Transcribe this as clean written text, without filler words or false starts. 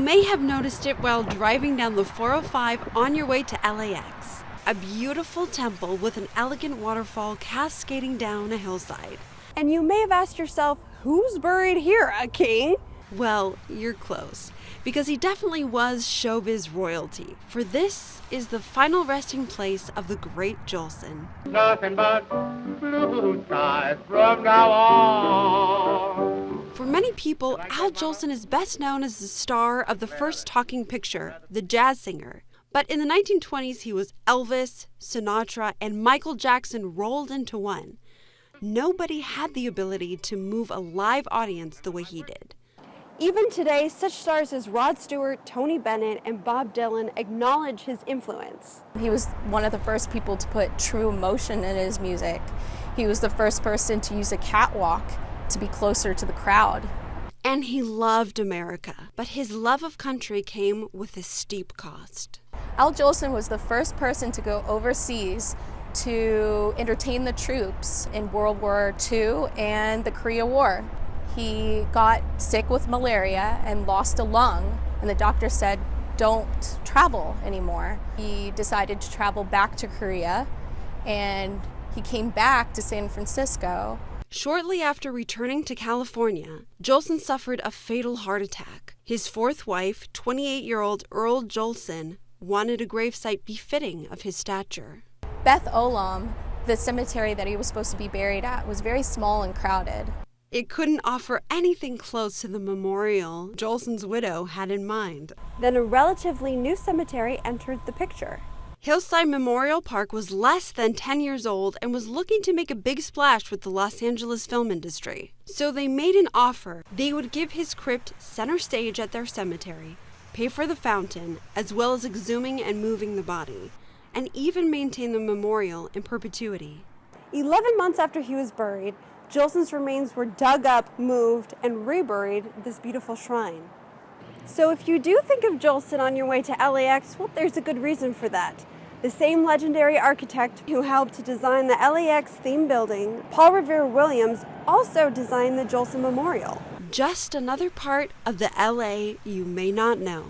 may have noticed it while driving down the 405 on your way to LAX. A beautiful temple with an elegant waterfall cascading down a hillside. And you may have asked yourself, who's buried here, a king? Well, you're close, because he definitely was showbiz royalty, for this is the final resting place of the great Jolson. Nothing but blue skies from now on. For many people, Al Jolson is best known as the star of the first talking picture, The Jazz Singer. But in the 1920s, he was Elvis, Sinatra, and Michael Jackson rolled into one. Nobody had the ability to move a live audience the way he did. Even today, such stars as Rod Stewart, Tony Bennett, and Bob Dylan acknowledge his influence. He was one of the first people to put true emotion in his music. He was the first person to use a catwalk to be closer to the crowd. And he loved America, but his love of country came with a steep cost. Al Jolson was the first person to go overseas to entertain the troops in World War II and the Korea War. He got sick with malaria and lost a lung, and the doctor said, don't travel anymore. He decided to travel back to Korea, and he came back to San Francisco. Shortly after returning to California, Jolson suffered a fatal heart attack. His fourth wife, 28-year-old Earl Jolson, wanted a gravesite befitting of his stature. Beth Olam, the cemetery that he was supposed to be buried at, was very small and crowded. It couldn't offer anything close to the memorial Jolson's widow had in mind. Then a relatively new cemetery entered the picture. Hillside Memorial Park was less than 10 years old and was looking to make a big splash with the Los Angeles film industry. So they made an offer. They would give his crypt center stage at their cemetery, pay for the fountain, as well as exhuming and moving the body, and even maintain the memorial in perpetuity. 11 months after he was buried, Jolson's remains were dug up, moved, and reburied at this beautiful shrine. So if you do think of Jolson on your way to LAX, well, there's a good reason for that. The same legendary architect who helped to design the LAX theme building, Paul Revere Williams, also designed the Jolson Memorial. Just another part of the LA you may not know.